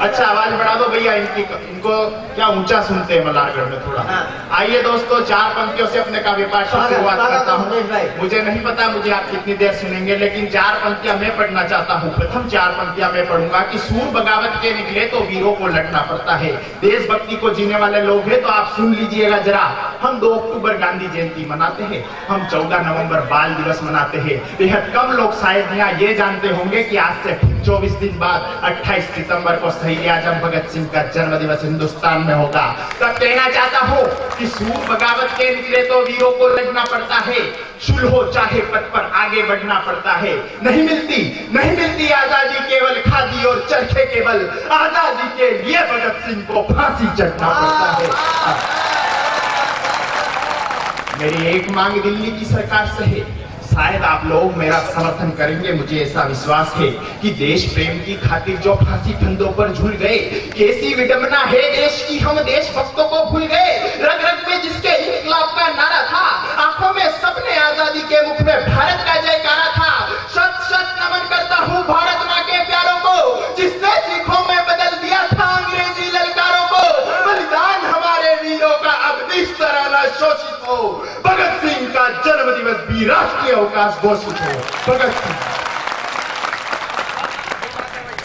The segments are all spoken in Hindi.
अच्छा आवाज बढ़ा दो भैया, इनको क्या ऊंचा सुनते हैं मल्हारगढ़ में थोड़ा। आइए दोस्तों, 4 पंक्तियों से अपने काव्य पाठ की शुरुआत करता हूँ। मुझे नहीं पता मुझे आप कितनी देर सुनेंगे, लेकिन 4 पंक्तियां मैं पढ़ना चाहता हूँ। प्रथम 4 पंक्तियां मैं पढ़ूंगा कि सूर बगावत के निकले तो वीरों को लड़ना पड़ता है। देशभक्ति को जीने वाले लोग हैं तो आप सुन लीजिएगा जरा। हम 2 अक्टूबर गांधी जयंती मनाते हैं, हम 14 नवंबर बाल दिवस मनाते हैं। बेहद कम लोग शायद यहाँ ये जानते होंगे कि आज से 24 दिन बाद 28 सितंबर को शहीद आजम भगत सिंह का जन्म दिवस हिंदुस्तान में होगा। तब कहना चाहता हूँ कि सूर बगावत के निकले तो वीरों को लड़ना पड़ता है, शुल हो चाहे पथ पर आगे बढ़ना पड़ता है। नहीं मिलती आजादी केवल खादी और चरखे केवल, आजादी के लिए भगत सिंह को फांसी चढ़ना पड़ता है। मेरी एक मांग दिल्ली की सरकार से है, शायद आप लोग मेरा समर्थन करेंगे। मुझे ऐसा विश्वास है कि देश प्रेम की खातिर जो फांसी फंदों पर झूल गए, कैसी विडंबना है देश की, हम देशभक्तों को भूल गए। रग रग में जिसके इनकलाब का नारा था, आंखों में सपने आजादी के, मुख में भारत का जयकारा था। शत शत नमन करता हूँ भारत माँ के प्यारों को, जिसने चीखों में बदल दिया था अंग्रेजी ललकारों को। बलिदान हमारे वीरों का अब इस तरह न शोषित हो, भगत सिंह का जन्म दिवस भी राष्ट्रीय अवकाश घोषित हो। भगत सिंह।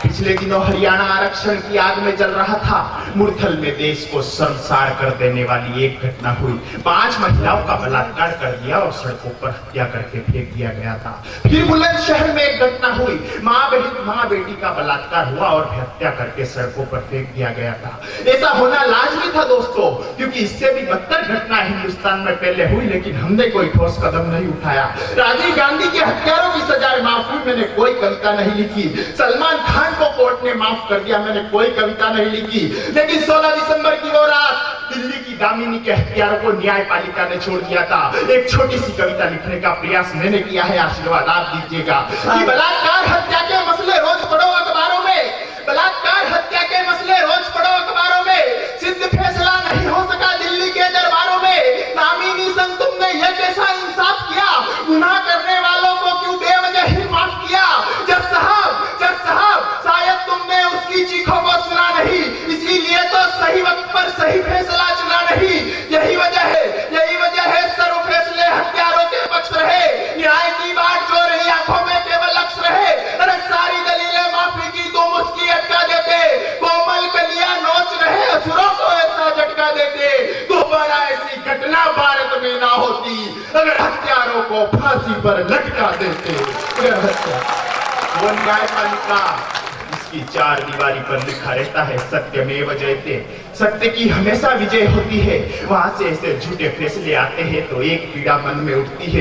पिछले दिनों हरियाणा आरक्षण की आग में जल रहा था। मुरथल में देश को शर्मसार कर देने वाली एक घटना हुई। 5 महिलाओं का बलात्कार कर दिया और सड़कों पर हत्या करके फेंक दिया गया था। फिर बुलंदशहर में एक घटना हुई, माँ बेटी का बलात्कार हुआ और हत्या करके सड़कों पर फेंक दिया गया था। ऐसा होना लाजमी था दोस्तों, क्योंकि इससे भी बदतर घटना हिंदुस्तान में पहले हुई, लेकिन हमने कोई ठोस कदम नहीं उठाया। राजीव गांधी के हत्यारों की सजाएं माफ हुई, मैंने कोई कविता नहीं लिखी। सलमान खान को कोर्ट ने माफ कर दिया, मैंने कोई कविता नहीं लिखी। लेकिन 16 दिसंबर की वो रात दिल्ली की दामिनी के हत्यारों को न्यायपालिका ने छोड़ दिया था। एक छोटी सी कविता लिखने का प्रयास मैंने किया है, आशीर्वाद आप दीजिएगा। कि बलात्कार हत्या के मसले रोज पढ़ो अखबारों में, बलात्कार हत्या के मसले रोज पढ़ो अखबारों में। सिद्ध फैसला नहीं हो सका दिल्ली के दरबारों में। दामिनी संग तुमने यह कैसा इंसाफ किया, गुनाह करने वालों को क्यों बेवजह ही माफ किया। जज साहब शायद तुमने उसकी चीखों को सुना नहीं, इसीलिए तो सही वक्त पर सही फैसला चुना नहीं। यही वजह है सर्व फैसले हत्यारों के पक्ष रहे। न्याय की बात जो रही आंखों में केवल अक्स रहे। अरे सारी दलीलें माफी की तुम उसकी अटका देते। कोमल कलियां नोच रहे असुरों को ऐसा झटका देते। दोबारा ऐसी घटना भारत में ना होती अगर हत्यारों को फांसी पर लटका देते। वो न्यायपालिका इसकी 4 दीवारी पर लिखा रहता है, सत्यमेव जयते, सत्य की हमेशा विजय होती है। वहां से ऐसे झूठे फैसले आते हैं तो एक पीड़ा मन में उठती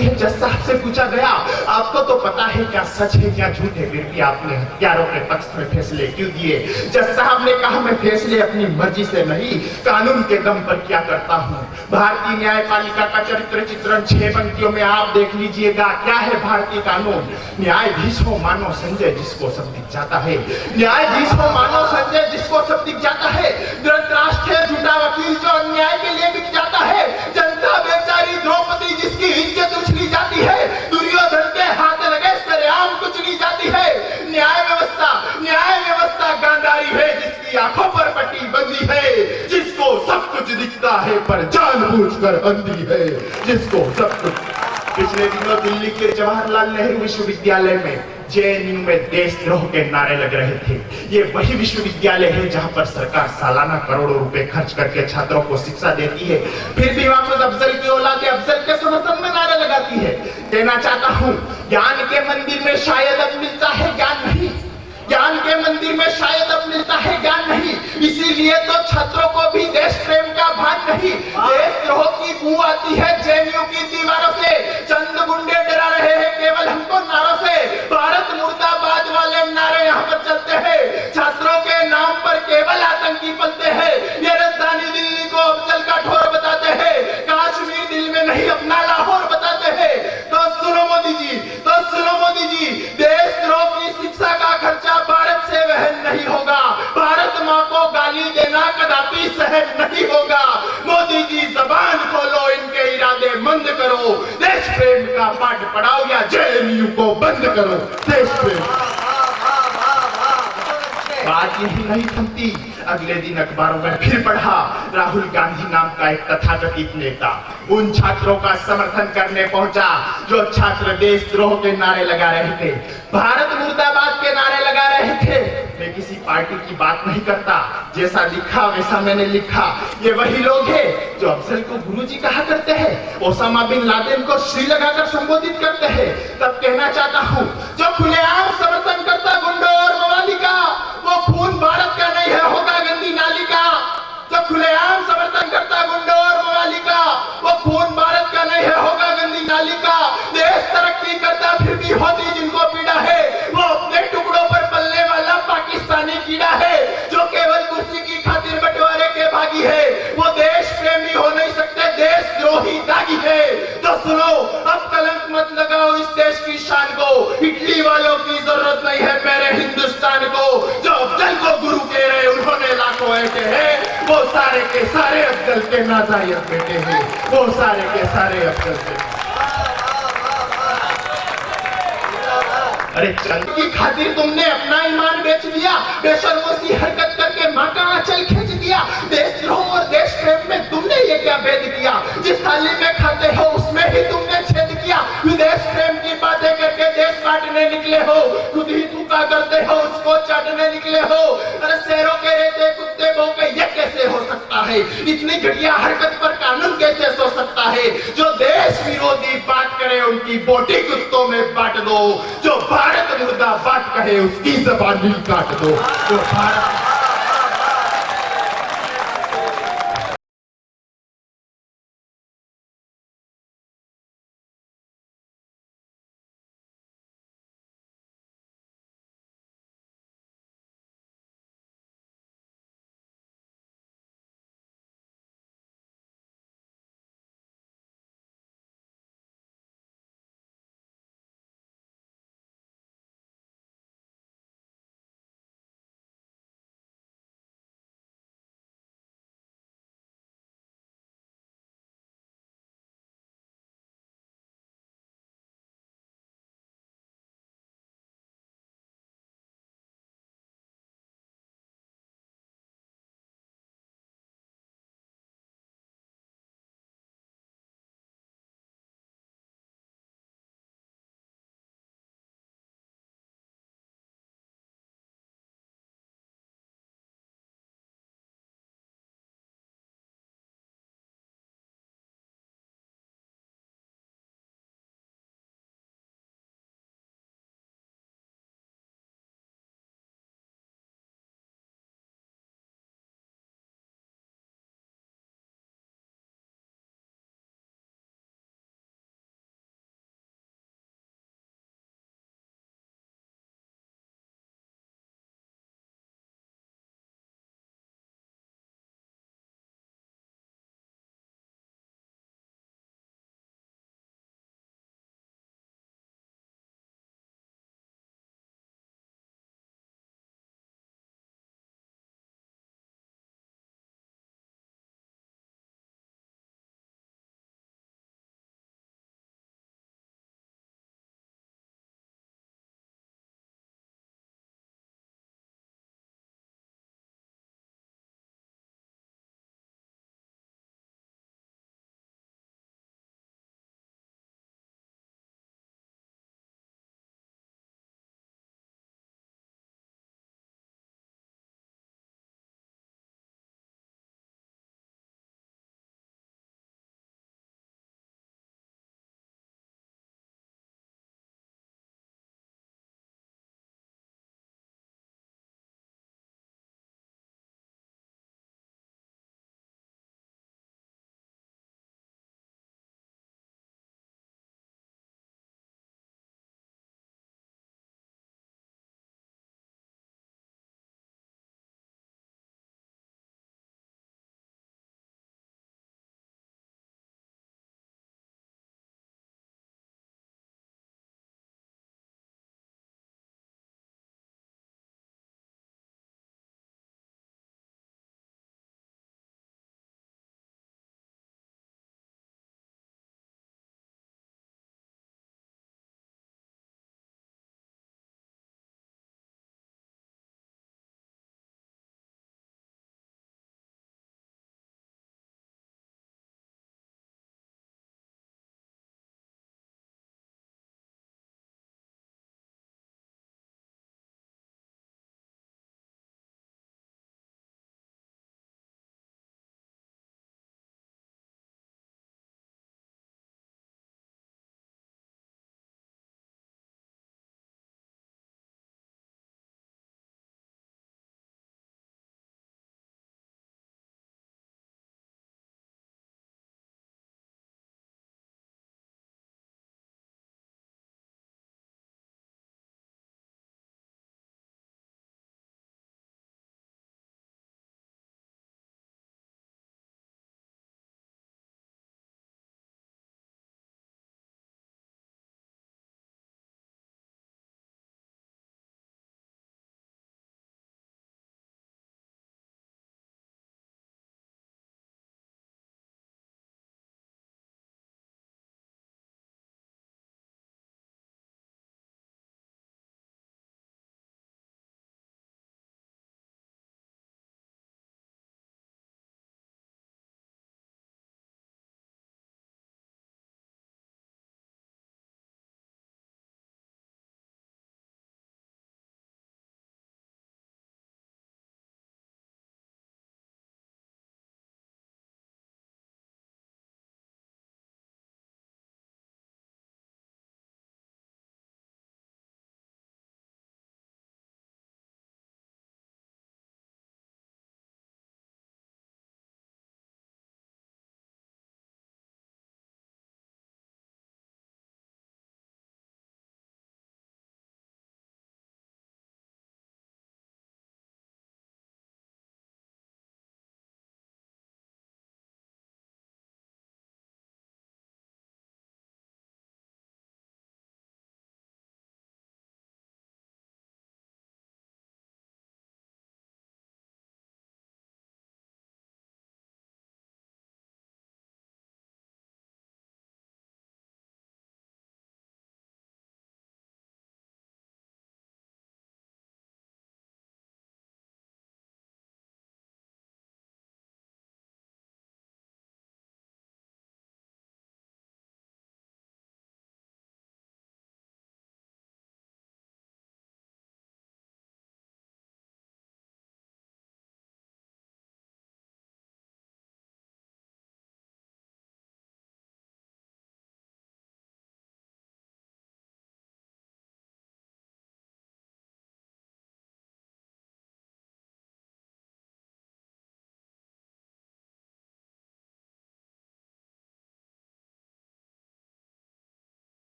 है। जज साहब से पूछा गया, आपको तो पता है क्या सच है क्या झूठ है, फिर भी आपने हत्यारों के पक्ष में फैसले क्यों दिए। जज साहब ने कहा, मैं फैसले अपनी मर्जी से नहीं, कानून के दम पर क्या करता हूँ। भारतीय न्यायपालिका का चरित्र चित्रण 6 पंक्तियों में आप देख लीजिएगा। क्या है भारतीय कानून। न्यायाधीश हो मानो संजय जिसको सब दिख जाता है, न्यायाधीश हो मानो संजय जिसको सब दिख जाता है। धृतराष्ट्र है झूठा वकील जो अन्याय के लिए बिक जाता है। जनता बेचारी द्रौपदी जिसकी इज्जत उछली जाती है। दुर्योधन के हाथ लगे सरेआम कुचली जाती है। न्याय व्यवस्था गांधारी है जिसकी आंखों पर पट्टी बंदी है। जिसको सब कुछ दिखता है पर जानबूझकर अंधी है। जिसको सब कुछ। पिछले दिनों दिल्ली के जवाहरलाल नेहरू विश्वविद्यालय में जेएनयू में देशद्रोह के नारे लग रहे थे। ये वही विश्वविद्यालय है जहां पर सरकार सालाना करोड़ों रुपए खर्च करके छात्रों को शिक्षा देती है, फिर भी वापस अफजल की औलाद अफजल के समर्थन में नारे लगाती है। कहना चाहता हूँ, ज्ञान के मंदिर में शायद अब मिलता है ज्ञान नहीं, ज्ञान के मंदिर में शायद अब मिलता है ज्ञान नहीं। इसीलिए तो छात्रों को भी देश प्रेम का भान नहीं। देशद्रोह की बू आती है जेएनयू की दीवारों से। चंद गुंडे डरा रहे हैं केवल हमको नारों से। भारत मुर्दाबाद वाले नारे यहाँ पर चलते हैं। छात्रों के नाम पर केवल आतंकी पलते हैं। ये राजधानी दिल्ली को अफजल का ठोर बताते हैं, कश्मीर दिल में नहीं अपना लाहौर बताते हैं। तो सुनो मोदी जी, देशद्रोह की शिक्षा का खर्चा भारत से वहन नहीं होगा। भारत माँ को गाली देना कदापि सहन नहीं होगा। मोदी जी जबान खोलो, इनके इरादे मंद करो। देश प्रेम का पाठ पढ़ाओ या जेएनयू को बंद करो। देश प्रेम। बात यही नहीं थमती। अगले दिन अखबारों में फिर पढ़ा, राहुल गांधी नाम का एक तथाकथित नेता उन छात्रों का समर्थन करने पहुंचा जो छात्र देशद्रोह के नारे लगा रहे थे, भारत मुर्दाबाद के नारे लगा रहे थे। मैं किसी पार्टी की बात नहीं करता, जैसा लिखा वैसा मैंने लिखा। ये वही लोग हैं जो अफजल को गुरुजी कहा करते हैं, ओसामा बिन लादेन को श्री लगाकर संबोधित करते हैं। तब कहना चाहता हूँ, जो खुलेआम समर्थन करता गुंडों और मवाली का, वो खून भारत का नहीं है, होगा गंदी नाली का। जो खुलेआम समर्थन करता गुंडों और मवाली का, वो खून भारत का नहीं है, होगा गंदी नाली का। देश तरक्की करता फिर भी होती जिनको पीड़ा है, वो अपने टुकड़ों पर पलने वाला पाकिस्तानी कीड़ा है। जो केवल कुर्सी की खातिर बंटवारे के भागी है, वो देश प्रेमी हो नहीं सकते, देशद्रोही दागी है। तो सुनो, अब कलंक मत लगाओ इस देश की शान को, इटली वालों की जरूरत नहीं है मेरे हिंदुस्तान को। जो अफजल को गुरु कह रहे उन्होंने लाखों ऐसे हैं, वो सारे के सारे अफजल के नाजायज बेटे हैं, वो सारे के सारे अफजल के। अरे चंद की खातिर तुमने अपना ईमान बेच दिया, बेशर्मों सी हरकत करके माँ का आंचल खींच दिया। देशद्रोह और देश प्रेम में तुमने ये क्या भेद किया, जिस थाली में खाते हो उसमें ही तुमने छेद किया। विदेश प्रेम की बातें करके देश काटने निकले हो, खुद ही धोखा करते हो उसको चाटने निकले हो। अरे शेरों के रहते कुत्ते भौंके, ये कैसे हो सकता है? इतनी घटिया हरकत पर कानून कैसे सो सकता है? जो देश विरोधी बात करे उनकी बोटी कुत्तों में बांट दो, जो भारत मुर्दाबाद कहे उसकी जबान भी काट दो। जो भारत